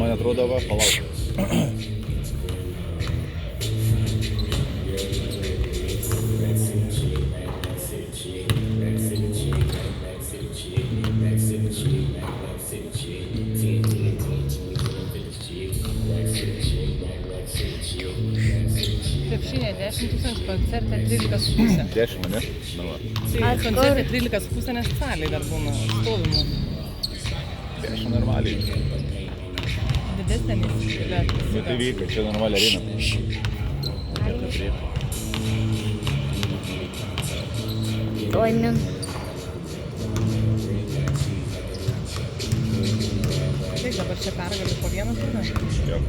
man atrodo, va, palauk. Krepšinė 10 000, koncerte 13,5. 10, ne? Nu, va. Tai koncerte 13,5, nes saliai dar būna stovimų. 10 normaliai. Didesnė nes. Nu, tai vyka, čia normaliai arena. Oi, min. Taip, dabar čia pergaliu po vieną turą. Jo.